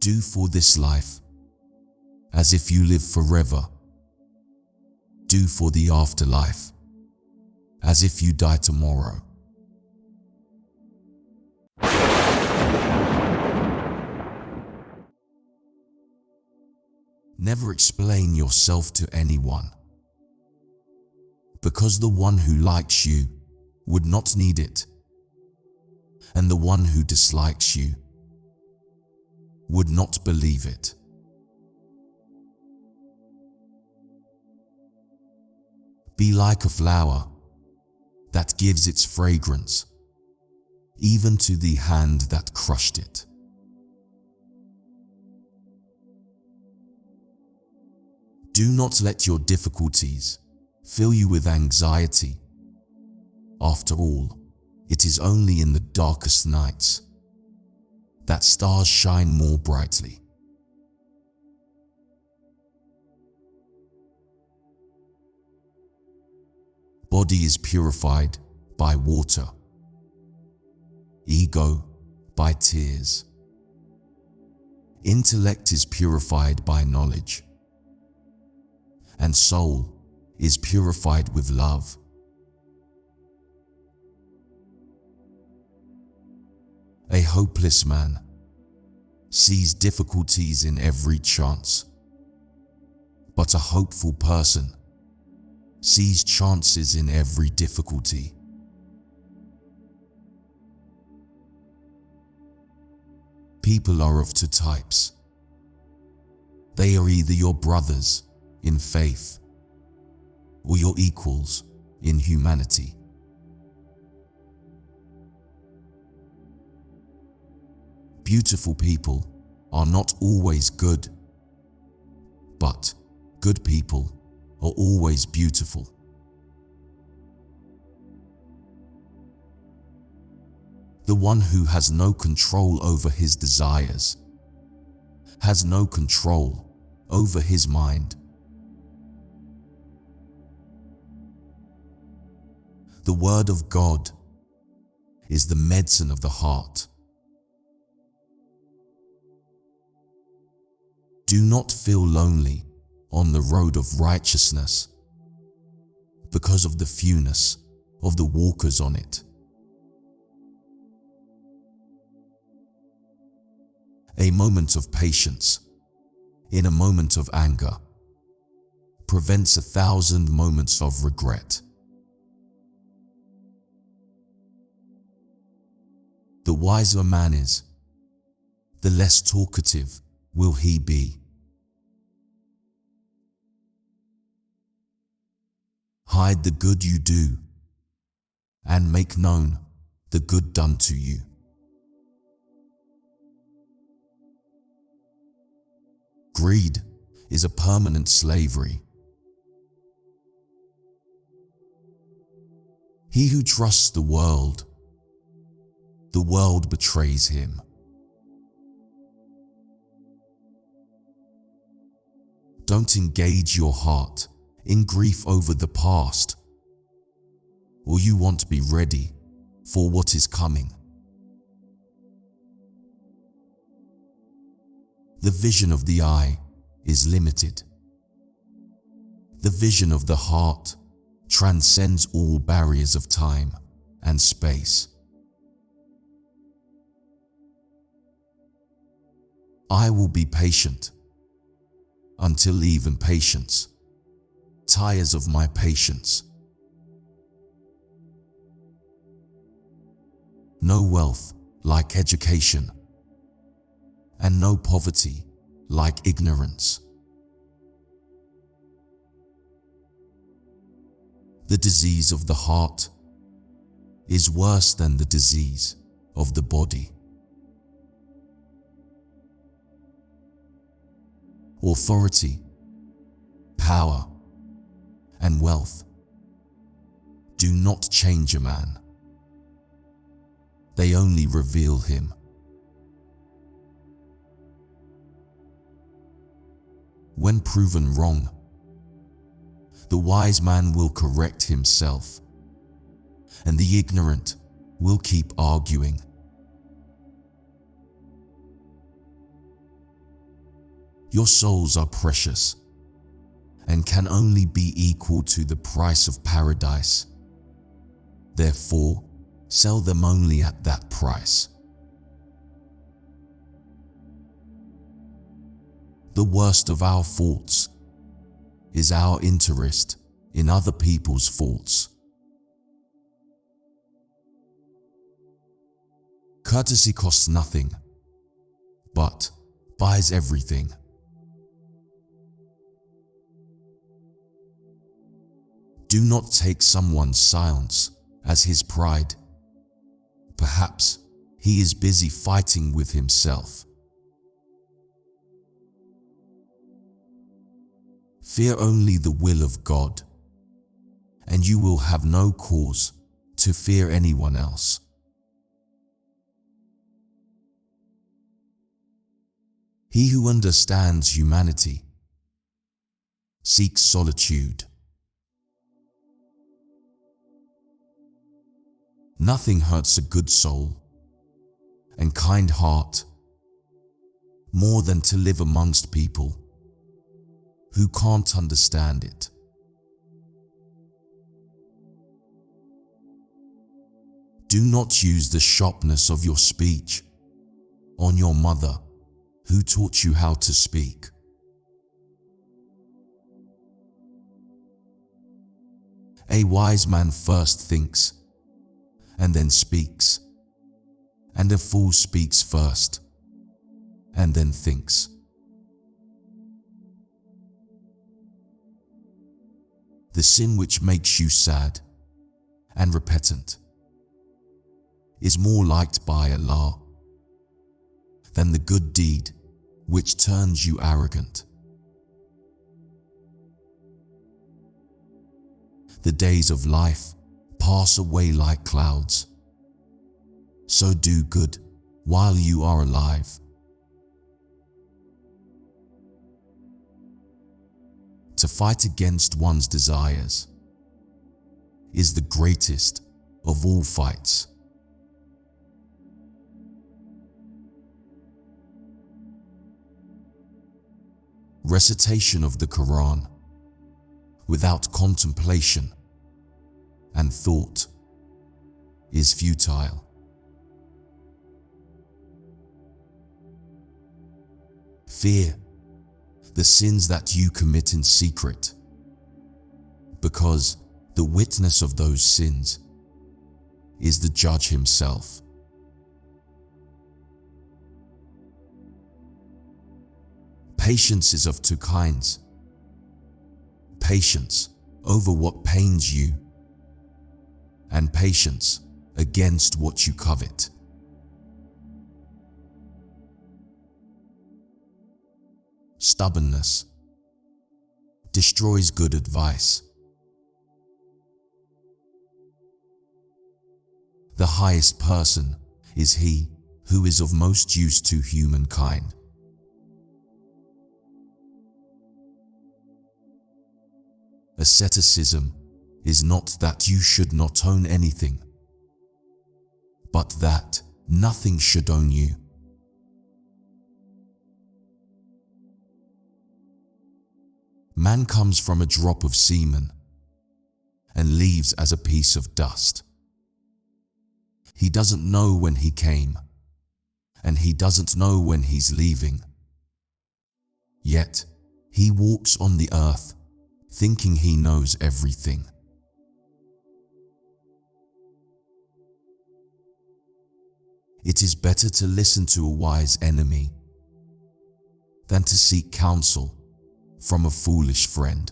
Do for this life as if you live forever. Do for the afterlife as if you die tomorrow. Never explain yourself to anyone, because the one who likes you would not need it, and the one who dislikes you would not believe it. Be like a flower that gives its fragrance even to the hand that crushed it. Do not let your difficulties fill you with anxiety. After all, it is only in the darkest nights that stars shine more brightly. Body is purified by water, ego by tears. Intellect is purified by knowledge, and soul is purified with love. A hopeless man sees difficulties in every chance, but a hopeful person sees chances in every difficulty. People are of two types. They are either your brothers in faith or your equals in humanity. Beautiful people are not always good, but good people are always beautiful. The one who has no control over his desires has no control over his mind. The word of God is the medicine of the heart. Do not feel lonely on the road of righteousness because of the fewness of the walkers on it. A moment of patience in a moment of anger prevents 1,000 moments of regret. The wiser a man is, the less talkative will he be. Hide the good you do, and make known the good done to you. Greed is a permanent slavery. He who trusts the world betrays him. Don't engage your heart in grief over the past, or you won't be ready for what is coming. The vision of the eye is limited. The vision of the heart transcends all barriers of time and space. I will be patient until even patience tires of my patience. No wealth like education, and no poverty like ignorance. The disease of the heart is worse than the disease of the body. Authority, power, and wealth do not change a man. They only reveal him. When proven wrong, the wise man will correct himself, and the ignorant will keep arguing. Your souls are precious and can only be equal to the price of paradise. Therefore, sell them only at that price. The worst of our faults is our interest in other people's faults. Courtesy costs nothing, but buys everything. Do not take someone's silence as his pride. Perhaps he is busy fighting with himself. Fear only the will of God, and you will have no cause to fear anyone else. He who understands humanity seeks solitude. Nothing hurts a good soul and kind heart more than to live amongst people who can't understand it. Do not use the sharpness of your speech on your mother who taught you how to speak. A wise man first thinks and then speaks, and a fool speaks first and then thinks. The sin which makes you sad and repentant is more liked by Allah than the good deed which turns you arrogant. The days of life pass away like clouds, so do good while you are alive. To fight against one's desires is the greatest of all fights. Recitation of the Quran without contemplation and thought is futile. Fear the sins that you commit in secret, because the witness of those sins is the Judge himself. Patience is of two kinds: patience over what pains you, and patience against what you covet. Stubbornness destroys good advice. The highest person is he who is of most use to humankind. Asceticism is not that you should not own anything, but that nothing should own you. Man comes from a drop of semen and leaves as a piece of dust. He doesn't know when he came, and he doesn't know when he's leaving. Yet he walks on the earth thinking he knows everything. It is better to listen to a wise enemy than to seek counsel from a foolish friend.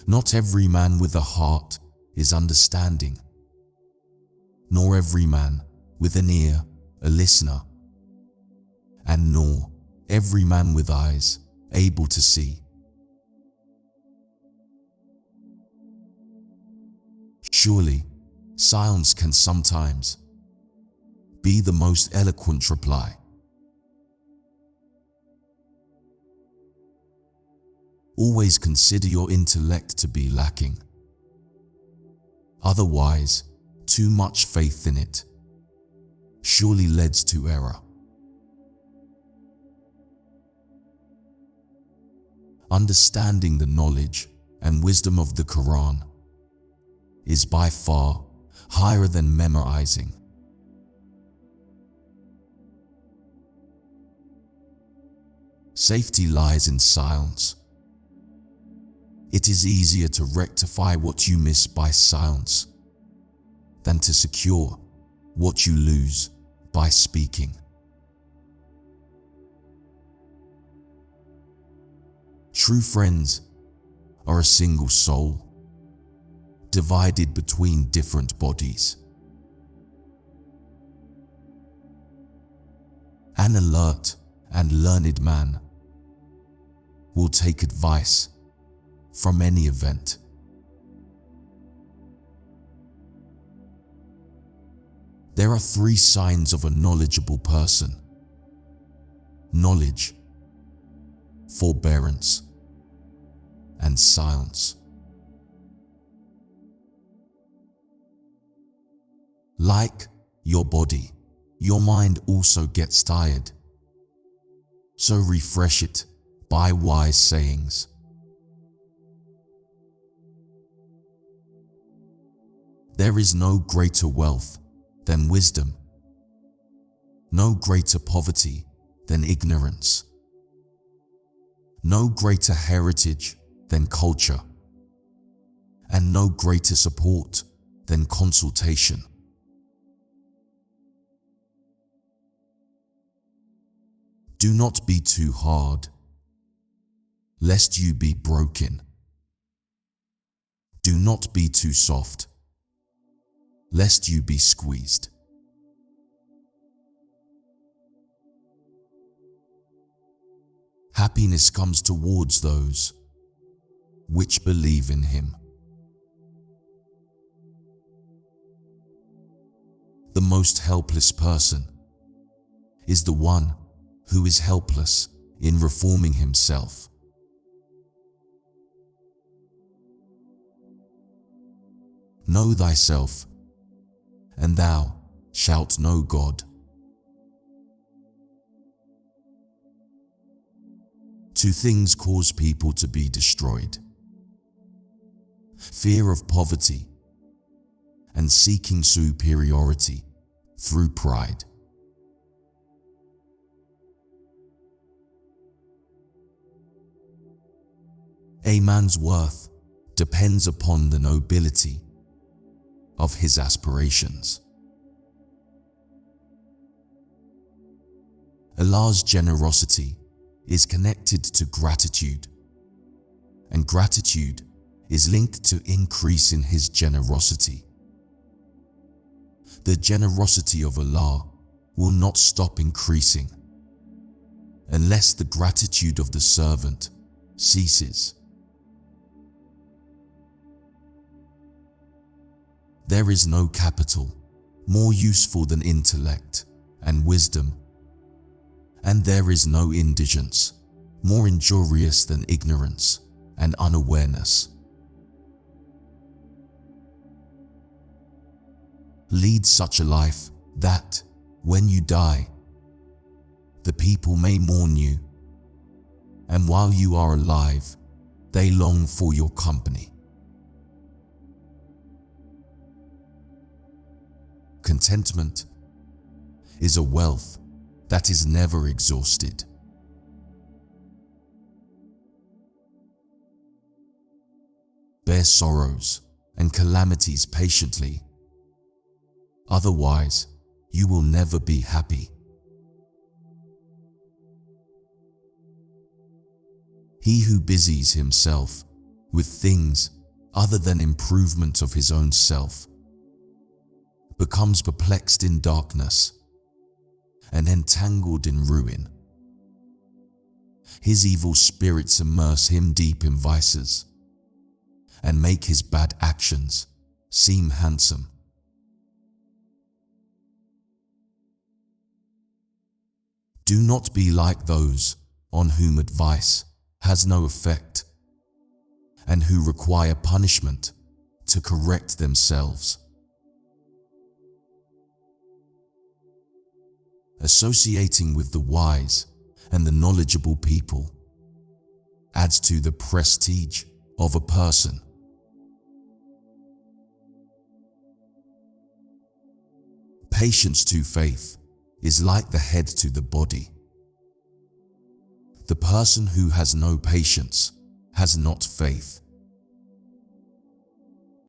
Not every man with a heart is understanding, nor every man with an ear a listener, and nor every man with eyes able to see. Surely, silence can sometimes be the most eloquent reply. Always consider your intellect to be lacking. Otherwise, too much faith in it surely leads to error. understanding the knowledge and wisdom of the Quran is by far higher than memorizing. Safety lies in silence. It is easier to rectify what you miss by silence than to secure what you lose by speaking. True friends are a single soul, divided between different bodies. An alert and learned man will take advice from any event. There are 3 signs of a knowledgeable person: knowledge, forbearance, and silence. Like your body, your mind also gets tired. So refresh it by wise sayings. There is no greater wealth than wisdom, no greater poverty than ignorance, no greater heritage than culture, and no greater support than consultation. Do not be too hard, lest you be broken. Do not be too soft, lest you be squeezed. Happiness comes towards those which believe in Him. The most helpless person is the one who is helpless in reforming himself. Know thyself, and thou shalt know God. Two things cause people to be destroyed: fear of poverty and seeking superiority through pride. A man's worth depends upon the nobility of his aspirations. Allah's generosity is connected to gratitude, and gratitude is linked to increase in His generosity. The generosity of Allah will not stop increasing unless the gratitude of the servant ceases. There is no capital more useful than intellect and wisdom, and there is no indigence more injurious than ignorance and unawareness. Lead such a life that, when you die, the people may mourn you, and while you are alive, they long for your company. Contentment is a wealth that is never exhausted. Bear sorrows and calamities patiently, otherwise you will never be happy. He who busies himself with things other than improvement of his own self becomes perplexed in darkness and entangled in ruin. His evil spirits immerse him deep in vices and make his bad actions seem handsome. Do not be like those on whom advice has no effect and who require punishment to correct themselves. Associating with the wise and the knowledgeable people adds to the prestige of a person. Patience to faith is like the head to the body. The person who has no patience has not faith.